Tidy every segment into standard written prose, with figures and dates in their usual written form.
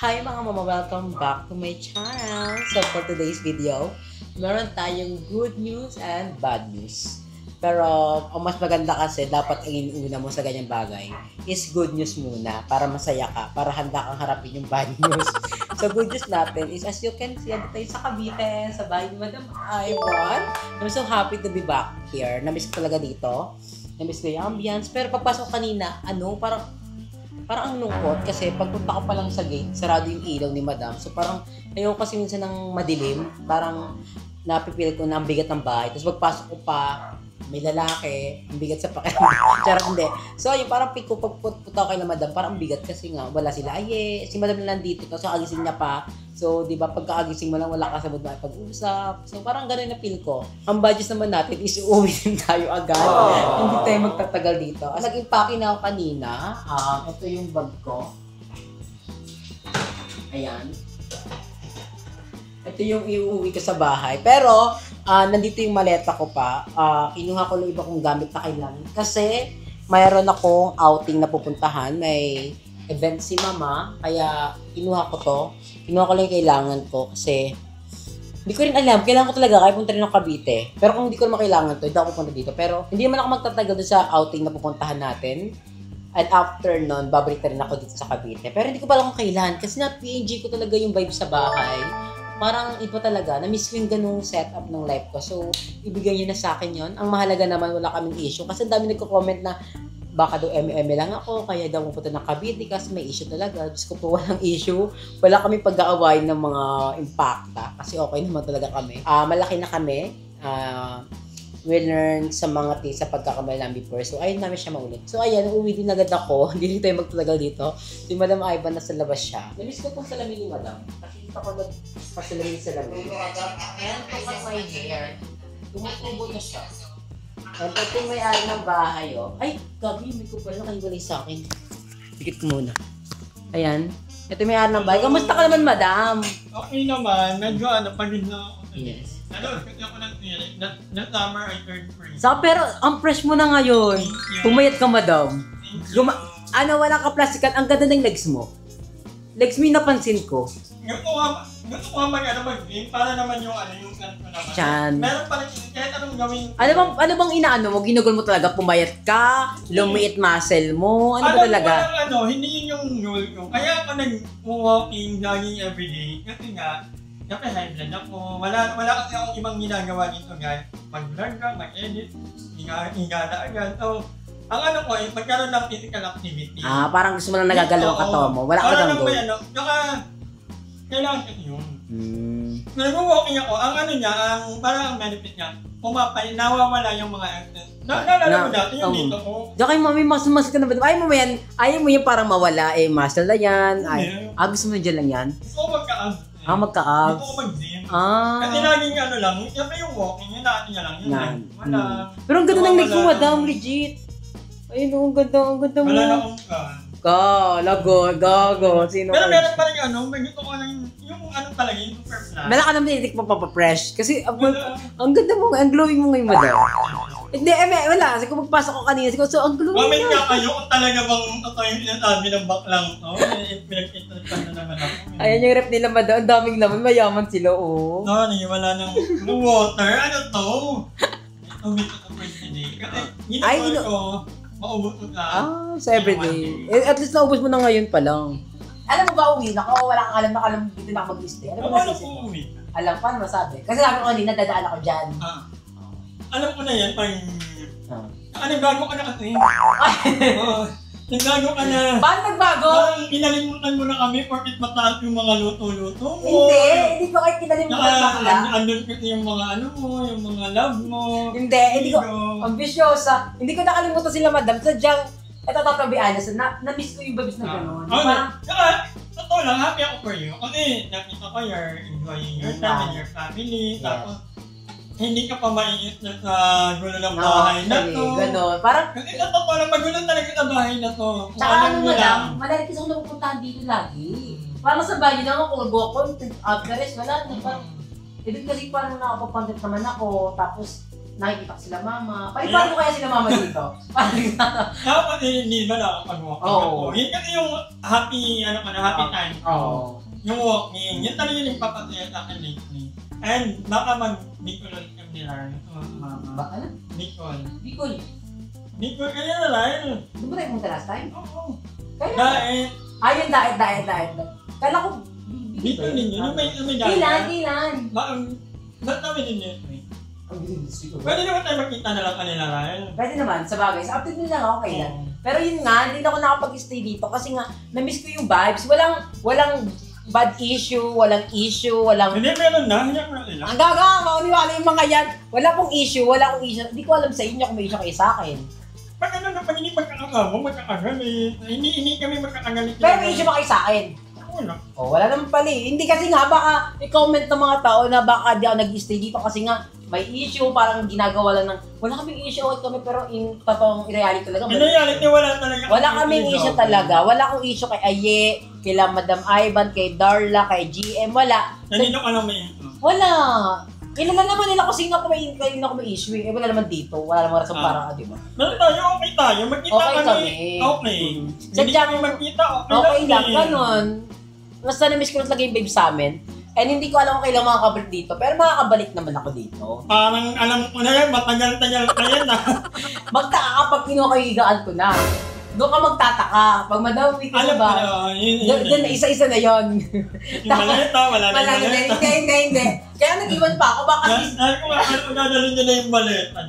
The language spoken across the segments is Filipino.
Hi mga mama! Welcome back to my channel! So for today's video, meron tayong good news and bad news. Pero ang mas maganda kasi dapat ang inuuna mo sa ganyang bagay is good news muna para masaya ka, para handa kang harapin yung bad news. So good news natin is as you can see, ando tayo sa Cavite, sa bahay ni Madam Ivan. I'm so happy to be back here. Namiss ko talaga dito. Namiss ko yung ambience. Pero pagpasok kanina, parang ang lungkot kasi pagpunta ko pa lang sa gate, sarado yung ilaw ni Madam. So parang ayaw kasi minsan ng madilim. Parang napipil ko na ang bigat ng bahay. Tapos pagpasok ko pa, may lalaki, ang bigat sa pakiramdam. Charot, hindi. So yung parang pick ko pagpunta ko kay na Madam, parang ang bigat kasi nga wala sila. Ay, si Madam na nandito. Tapos agising niya pa. So, di ba, pagkaagising mo lang, wala ka sa mood makipag-usap. So, parang gano'n na feel ko. Ang budget naman natin is uuwi din tayo agad. Hindi tayo magtatagal dito. Nag-impake na ako kanina. Ito yung bag ko. Ayan. Ito yung iuwi ko sa bahay. Pero, nandito yung maleta ko pa. Kinuha ko lang iba kong gamit na kailangan. Kasi, mayroon akong outing na pupuntahan. May event si Mama. Kaya, kinuha ko to. Kinuha ko lang yung kailangan ko kasi hindi ko rin alam. Kailangan ko talaga kaya punta rin ng Cavite. Pero kung hindi ko naman kailangan to, hindi ako pupunta dito. Pero hindi naman ako magtatagal doon sa outing na pupuntahan natin. And after nun, babalik na rin ako dito sa Cavite. Pero hindi ko pa lang kung kailan. Kasi na-PNG ko talaga yung vibe sa bahay. Parang iba talaga. Na-miss ko yung ganung setup ng life ko. So, ibigay nyo na sa akin yon. Ang mahalaga naman, wala kaming issue. Kasi ang dami nagko-comment na baka daw eme lang ako, kaya daw pupunta ng Cavite kasi may issue talaga. Diyos ko po, walang issue. Wala kami pag-aawain ng mga impacta kasi okay naman talaga kami. Malaki na kami. We learn sa mga sa pagkakamali namin before. So, ayun namin siya maulit. So, ayan, uuwi din agad ako. Hindi rin tayo magtatagal dito. Si Madam Ivan nasa labas siya. Namiss ko itong salamin ni Madam. Kasi dito ako nagpasalamin sa salamin. Ayan, itong my hair. Tumutubo na siya. At ito yung may-ari ng bahay, oh. Ay, gabi, may kupal na kayo sa akin. Dikit ko muna. Ayan. Ito yung may-ari ng bahay. Kamusta ka naman, Madam? Okay naman. Medyo pagod na ako. Yes. Kasi ako ng theory. That summer, I turned free. Pero, ang fresh mo na ngayon. Pumayat ka, Madam. Wala ka plastikan. Ang ganda ng legs mo. Legs mo yung napansin ko. Gusto ko mag-game para naman yung yung ko naman. Chan. Meron pa rin, kahit anong gawin. Ano bang inaano mo? Ginugol mo talaga? Pumayat ka? Lumiit muscle mo? Ano ba talaga? Hindi yun yung goal ko. Kaya ako nag-walking, jogging everyday. Kasi nga, siyempre high blood ako. Wala kasi akong ibang ginagawa dito, guys. Mag-vlog ka, mag-edit, higa na agad. So, ang magkaroon ng physical activity. Parang gusto mo lang nagagalaw ang katawan mo. Wala ka lang goal. Kailangan ko yun. Nag-walking ako, ang parang benefit niya, nawawala yung mga excess. Naalala mo dati yung dito ko. Diyan kayo mami, muscle ka na ba? Ayaw mo yan parang mawala, muscle na yan. Gusto mo dyan lang yan? Gusto ko magka-abs. Magka-abs. Gusto ko mag-gym. Kasi laging lang, siyempre yung walking, yun natin niya lang. Wala. Pero ang ganda ng legs mo, Madam, legit. Ayun, ang ganda mo. Wala na akong gago. Sino pero meron pa rin may gusto ko lang yung talaga, yung super flat. Meron ka naman tinitik mo pa-fresh. Kasi ang ganda mo, ang glowing mo ngayon, Madam. Hindi, wala. Kasi kung magpasok ko kanina, so ang glowing mo. Comment nga kayo kung talaga bang ito yung sinasabi ng baklang to. Pinag-interpan na naman ako. Ayan yung rep nila, Madam. Ang daming laman. Mayaman sila, oh. Wala nang water. Ano to? Umit ko sa first day. Kasi ginagawa ko, maubos ko ka. So everyday. At least naubos mo na ngayon pa lang. Alam mo ba, uwi na ko? Wala kang alam dito na ako mag-stay. Alam mo na po uwi? Alam, paano masabi? Kasi sabi ko kanina, dadaan ako dyan. Alam ko na yan, nagbago ka na kasi. Nagbago ka na. Paano nagbago? Pinalimutan mo na kami porkit mataas yung mga luto-luto mo. Hindi ko kayo kinalimutan bakla. Andun kasi yung mga yung mga love mo. Hindi ko, ambisyosa. Hindi ko nakalimutan sila, Madam. Sadyang, ito tatabihan na, na-miss ko yung babis na gano'n. Totoo lang, happy ako for you. Kasi nakita ko you're enjoying your time and your family. Tapos, hindi ka pa maiit na sa gulo ng bahay na to. Gano'n. Parang, kasi totoo lang, magulo talaga sa bahay na to. Tsaka Madam, malari kasi ako napupuntahan dito lagi. Parang sa bahay naman kung nag-walk on, after rest, wala na. Parang, kasi parang nakapapanggit naman ako. Tapos, nakikita ko sila mama. Paliparan ko kaya sila mama dito. Dapat hindi ba nakapag-walk? Oo. Yun kasi yung happy, happy time ko. Oo. Yung walking, yun talaga yung papataya sa akin lately. And baka mag-Bicol kami nila, mama. Baka na? Bicol. Bicol. Kaya na lang. Di ba tayo pumunta last time? Oo. Kaya? Dahil, Ayun, diet. Kala ko, Bicol din yun. Yung may dahil. Kailan? Ba't namin din yun? Ang bilis ko. Pwede naman tayo magkita na lang kanila rin. Pwede naman, sa bagay. Sa update nila ako kailan. Pero yun nga, hindi na ako nakapag-stay dito kasi nga, na-miss ko yung vibes. Walang bad issue, walang Hindi, meron na. Hindi ako nila. Ang gaga, mauniwala yung mga yan. Wala akong issue. Hindi ko alam sa inyo kung may issue kayo sa akin. Pag pag hindi magkakagalit. Hindi kami magkakagalit. Pero may issue ba kayo sa akin? Wala. Oh, wala naman pala eh. Hindi kasi nga, baka i-comment ng mga tao na baka di ako nag-stay dito kasi nga, may issue, parang ginagawa lang ng, wala kaming issue okay kami, pero in totoong reality talaga. In reality, wala talaga. Wala kaming issue talaga. Wala akong issue kay Aye, kay Madam Ivan, kay Darla, kay GM, wala. Nandito ka lang may issue. Wala. Kilala naman nila kung sino ako may issue eh. Wala naman dito. Wala naman rason para, di ba? Meron tayo, okay tayo. Magkita Okay kami. kami. Okay. Hindi Sadyang- kami magkita, Okay lang, eh. ganun. Basta na-miss ko talaga yung babe sa amin. And hindi ko alam kung kailan makakabalik dito. Pero makakabalik naman ako dito. Parang alam ko na yan, matagal-tagal na yan ah. Magtaka ka pag kinukahigaan ko na. Doon ka magtataka. Pag madami ko Alam ba? ko na, yun. Doon na isa-isa na yon. Yung maleta, wala na yung maleta. Hindi. Kaya nag-iwan pa ako. Baka Dahil ko dadalhin niya na yung maleta.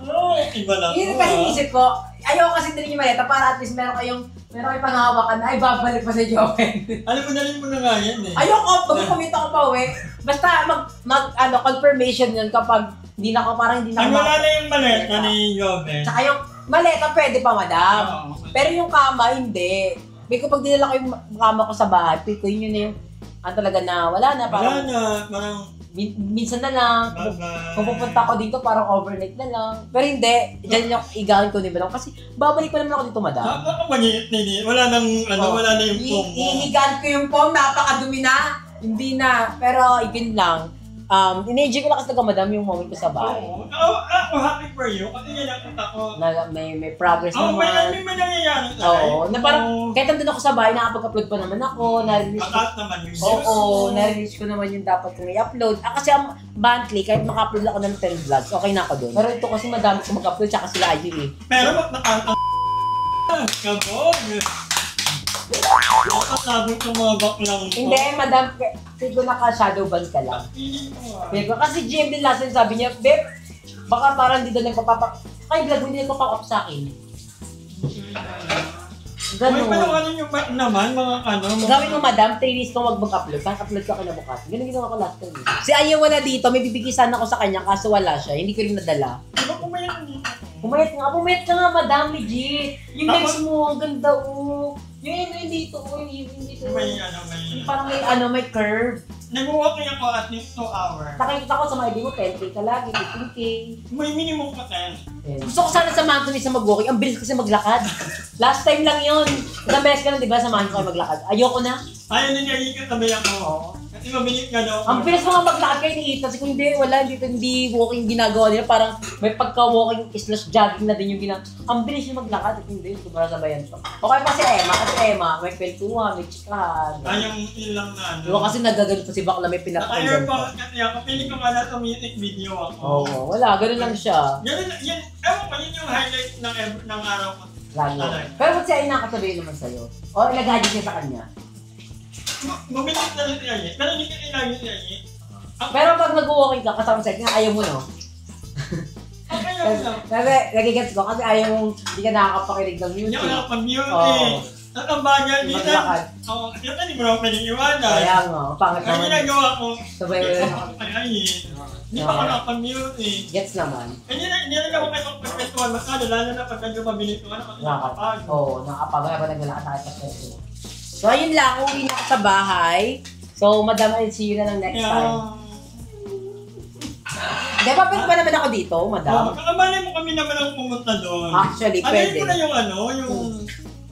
Oh, iba lang. yun kasi isip ko. Ayaw kasi din yung maleta para at least meron kayong panghawakan na ay babalik pa sa Joven. Alam mo, dalhin mo na nga yan eh. Ayoko, pag-commit ako pa uwi. Basta confirmation yun kapag hindi na ako parang hindi na Pag ako wala na yung maleta ni Joven. Tsaka yung maleta pwede pa, madam. Oo. Pero yung kama, hindi. May kapag dinala ko yung kama ko sa bahay, feel ko yun na yung, talaga na, wala na. Wala Parang, na, parang minsan na lang. bye-bye. Kung pupunta ako dito, parang overnight na lang. Pero hindi, dyan yung igahan ko ni Madam. Kasi babalik pa naman ako dito, madam. Baka maliit na yun. Wala nang, wala na yung foam mo. Ihigaan ko yung foam, napakadumi na. Hindi na. Pero, yun lang. In-enjoy ko lang kasi talaga, madam, yung moment ko sa bahay. Oo. Ako happy for you. Kasi yan nakita ko. Na, may progress Oo, naman. may nangyayari tayo. Oo, na parang, kahit nandun ako sa bahay, nakapag-upload pa naman ako, na-release ko. Mataas naman yung views. Oo, na-release ko naman yung dapat kong i-upload. Kasi ang monthly, kahit maka-upload ako ng 10 vlogs, okay na ako doon. Pero ito kasi madami ko mag-upload, tsaka sila ayun eh. Pero nakakang kabog. Nakasabot yung mga baklang ko. Hindi, madam, siguro naka-shadow ban ka lang. Feeling ko ah. Pero kasi GM din last time sabi niya, Beb, baka parang hindi doon nagpapapak... Ay, vlog mo hindi nagpapak up sa akin. May Ganun. panawalan yung naman, mga Gawin mo, madam, 3 days ko wag mag-upload. Kaya upload ka kinabukas. Ganun ginawa ko last time. Si Aya wala dito, may bibigisan ako sa kanya kaso wala siya. Hindi ko rin nadala. Di ba pumayat dito? Pumayat ka nga, madam, legit. Yung Tapos- legs mo, ang ganda, oh. Yung dito, yung dito. May Yung parang may curve. Nag-walking ako at least 2 hours. Nakikita ko sa mga ibig mo, 10K ka lagi, 15K. May minimum pa 10. Gusto ko sana samahan ko sa mag-walking. Ang bilis kasi maglakad. Last time lang yun. Ilang beses ka na, di ba, samahan ko kayo maglakad. Ayoko na. Ayaw na niya ikatabi ako. Oo. Kasi mabilis ka daw. Ang bilis mga maglakad kayo ni Ethan. Kasi kung hindi, wala, hindi walking ginagawa nila. Parang may pagka-walking slash jogging na din yung ginagawa. Ang bilis yung maglakad. At hindi, hindi ko para sabayan to. Okay pa si Emma. Kasi Emma, may kwentuhan, may chikahan. Ayong ilang na ano. Diba kasi nagaganto pa si Bakla, may pinapakinggan Naka-airport pa. kasi ako. Piling ko pala sa music video ako. Oo, wala. Ganun lang siya. Yan, ewan ko, yun yung highlight ng araw ko. Lalo. Alay. Pero ba't siya ay nakatabi naman sa'yo? O ilagay siya sa kanya? Mabilis na rin si Aye. Pero hindi ka kailangan si Aye. Pero pag nag-walking ka, kasama sa kanya, ayaw mo, no? Okay lang. Kasi, nagigets ko, kasi ayaw mong hindi ka nakakapakinig ng music. Hindi ako nakapag-mute Oo. eh. At ang bagay, minsan, Maglakad. yun hindi mo naman pwedeng iwanan. Kaya nga, pangit Ang naman. ginagawa ko, Sabay, ay Aye. Hindi pa ako nakapag-mute eh. gets naman. Hindi rin ako kayo pagkwentuhan masyado, lalo na pag medyo mabilis ko, kasi nakapag. Oo, nakapagod ako naglalakad sa akin. So, ayun lang, uwi na ako sa bahay. So, madam, I'll see you na ng next time. Di ba, pwede pa naman ako dito, madam? Kakamali mo kami naman ang pumunta doon. Actually, Ano pwede. mo na yung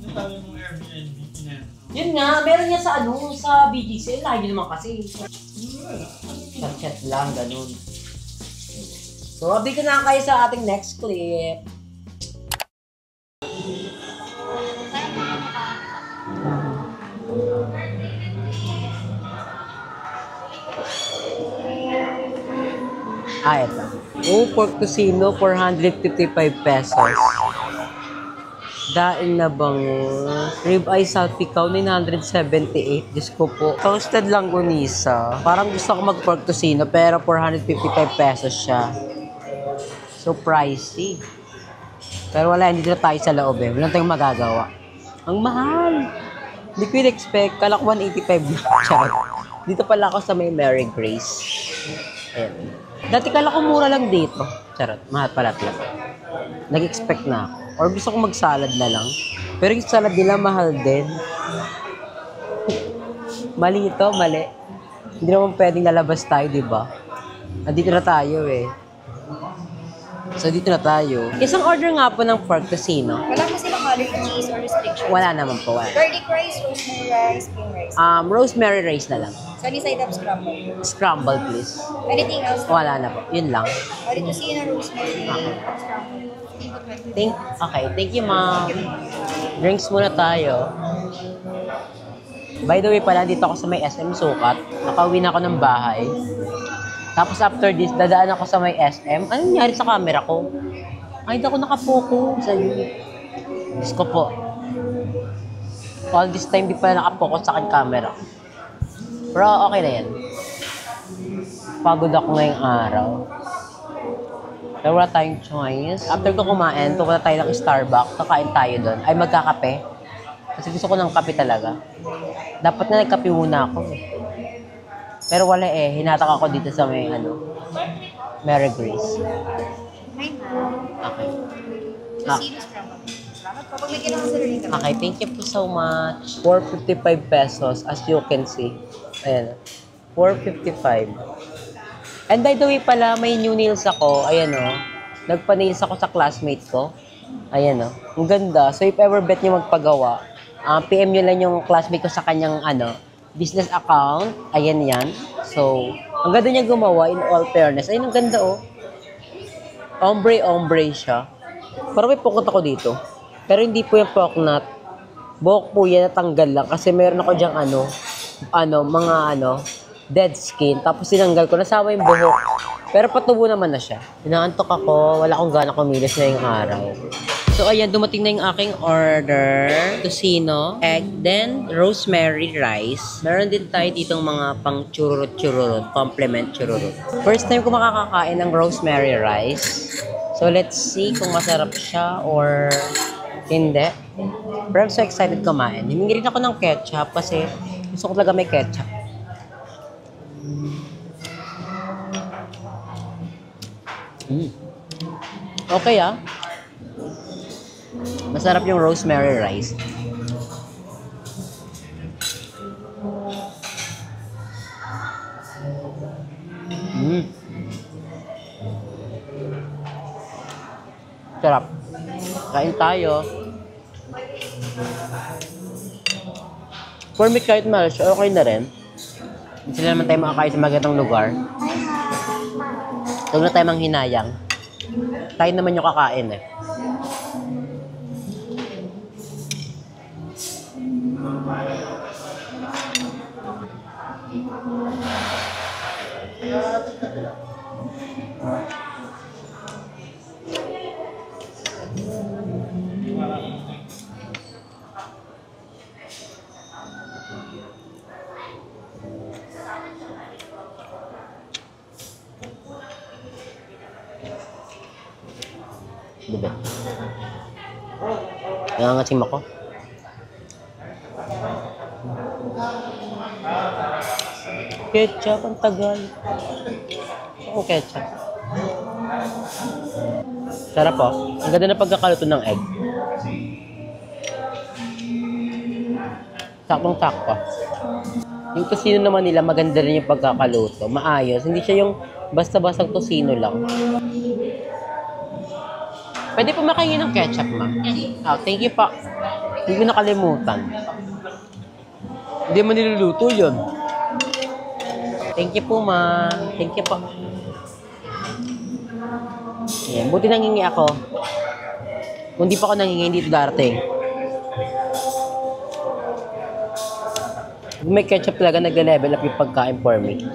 nasabi mong Airbnb kinento? Yun nga, meron niya sa sa BGC. Lagi naman kasi. Wala. Chat lang, ganun. So, update na kayo sa ating next clip. Ito. Oh, pork tocino, 455 pesos. Daing na bango. Rib eye salpikaw, 978. Diyos ko po. Toasted langgonisa. Parang gusto ko mag-pork tocino, pero 455 pesos siya. So pricey. Pero wala, hindi na tayo sa loob eh. Wala tayong magagawa. Ang mahal. Hindi ko in-expect. Kala ko 185 na. Charot. Dito pala ako sa may Mary Grace. Ayan. Dati kala ko mura lang dito. Charot. Mahal pala talaga. Nag-expect na ako. Or gusto ko mag-salad na lang. Pero yung salad nila mahal din. Mali ito, mali. Hindi naman pwedeng lalabas tayo, di ba? Nandito na tayo eh. So, dito na tayo. Isang order nga po ng pork tocino. Wala mo silang allergy cheese or restrictions? Wala naman po. Wala. Garlic rice, rosemary rice, cream rice. Rosemary rice na lang. Sunny side up scramble. Scramble, please. Anything else? Wala na po. Yun lang. Or ito siya na rosemary scramble. Thank you, ma'am. Drinks muna tayo. By the way pala, dito ako sa may SM Sukat. Nakauwi na ako ng bahay. Tapos after this, dadaan ako sa may SM. Anong nangyari sa camera ko? Ay, hindi ako nakapokus. Diyos ko po. All this time, di pala nakapokus sa akin camera. Pero okay na yan. Pagod ako ngayong araw. Pero wala tayong choice. After ko kumain, pupunta tayo ng Starbucks. Kakain tayo doon. Ay, magkakape. Kasi gusto ko ng kape talaga. Dapat na nagkape muna ako. Pero wala eh. Hinatak ako dito sa may Mary Grace. Okay. Tocino scramble. Salamat po. Pag may kailangan sa rin kami. Okay, thank you po so much. 455 pesos, as you can see. Ayan. 455. And by the way pala, may new nails ako. Ayan o. Nagpa-nails ako sa classmate ko. Ayan o. Ang ganda. So if ever bet nyo magpagawa, PM nyo lang yung classmate ko sa kanyang business account. Ayan yan. So, ang ganda niya gumawa in all fairness. Ayun, ang ganda oh. Ombre siya. Parang may pokot ako dito. Pero hindi po yung poknat. Buhok po yan, natanggal lang. Kasi meron ako dyang mga dead skin. Tapos sinanggal ko, nasawa yung buhok. Pero patubo naman na siya. Inaantok ako, wala akong gana kumilos na yung araw. So ayan, dumating na yung aking order. Tocino, egg, then rosemary rice. Meron din tayo ditong mga pang chururut, complement chururut. First time ko makakakain ng rosemary rice. So let's see kung masarap siya or hindi. Pero I'm so excited kumain. Himingi rin ako ng ketchup kasi gusto ko talaga may ketchup. Okay ah. Masarap yung rosemary rice. Sarap. Kain tayo. For me, kahit mahal siya, okay na rin. Hindi sila naman tayo makakain sa magandang lugar. Huwag na tayo manghinayang. Tayo naman yung kakain eh. Diba? Nangangasim ako. Ketchup, ang tagal. Ang ketchup. Sarap po. Ang ganda na pagkakaluto ng egg. Saktong-sakto. Yung tocino naman nila, maganda rin yung pagkakaluto. Maayos. Hindi siya yung basta-bastang tocino lang. Pwede po makaingin ng ketchup, ma'am. Oh, thank you po. Hindi ko nakalimutan. Hindi man niluluto yun. Thank you po, ma'am. Thank you po. Yan. Buti nangingi ako. Kung di pa ako nangingi, hindi ito darating. Kung may ketchup talaga, nag-level up yung pagkain for me.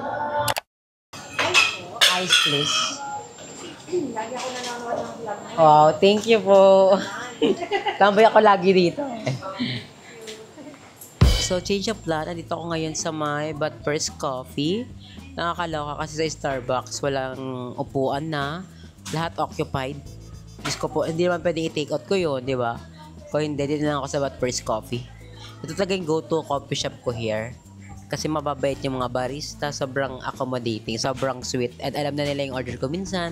Ice, please. Lagi ako nanonood ng vlog. Wow, thank you po. Tambay ako lagi dito. So, change of plan. Andito ako ngayon sa my But First Coffee. Nakakaloka kasi sa Starbucks, walang upuan na. Lahat occupied. Diyos ko po, hindi naman pwedeng i-take out ko yun, di ba? Kung hindi, dito na ako sa But First Coffee. Ito talaga yung go-to coffee shop ko here. Kasi mababait yung mga barista, sobrang accommodating, sobrang sweet. And alam na nila yung order ko minsan.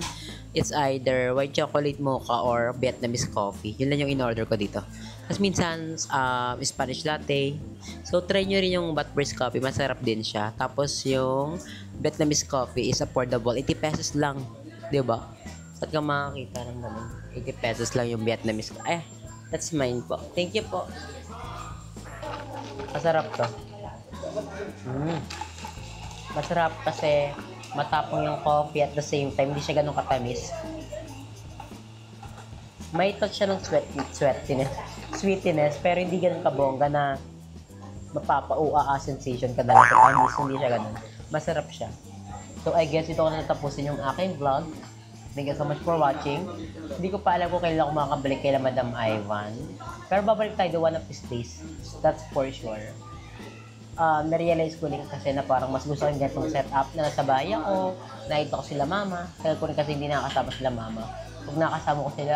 It's either white chocolate mocha or Vietnamese coffee. Yun lang yung in-order ko dito. Tapos minsan, Spanish latte. So, try nyo rin yung But First Coffee. Masarap din siya. Tapos yung Vietnamese coffee is affordable. 80 pesos lang. Diba? Saan ka makakita ng ganun? 80 pesos lang yung Vietnamese coffee. That's mine po. Thank you po. Masarap to. Masarap kasi matapang yung coffee at the same time hindi siya ganun katamis. May touch siya ng sweetiness pero hindi ganun kabongga na mapapa-ua sensation ka dahil sa tamis. Hindi siya ganun. Masarap siya. So I guess ito ko na natapusin yung aking vlog. Thank you so much for watching. Hindi ko pa alam kung kailan ako makakabalik kay Madam Ivan. Pero babalik tayo to one of these days. That's for sure. Na-realize ko rin kasi na parang mas gusto ko yung ganitong setup na nasa bahay ako, nakita ko sila mama, kaya ko rin kasi hindi nakakasama sila mama. Pag nakasama ko sila,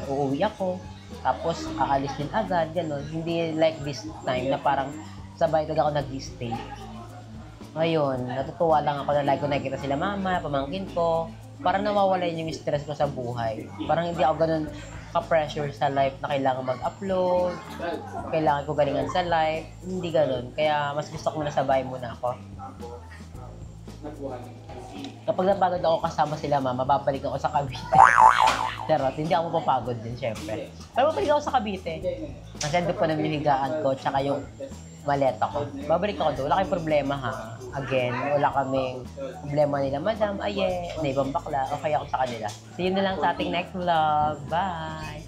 uuwi ako, tapos aalis din agad, gano'n. Hindi like this time na parang sa bahay talaga ako nag-stay. Ngayon, natutuwa lang ako na like ko nakikita sila mama, pamangkin ko, parang nawawala yung stress ko sa buhay. Parang hindi ako ganun ka-pressure sa life na kailangan mag-upload, kailangan ko galingan sa life, hindi ganun. Kaya mas gusto ko muna sa bahay muna ako. Kapag napagod ako kasama sila mama, babalik ako sa Cavite. Charot, hindi ako mapapagod din syempre. Pero babalik ako sa Cavite. Kasi doon pa namin yung higaan ko, tsaka yung maleta ko. Babalik ako doon. Wala kayong problema ha. Again, wala kaming problema nila, madam, na ibang bakla, okay ako sa kanila. See you na lang sa ating next vlog. Bye!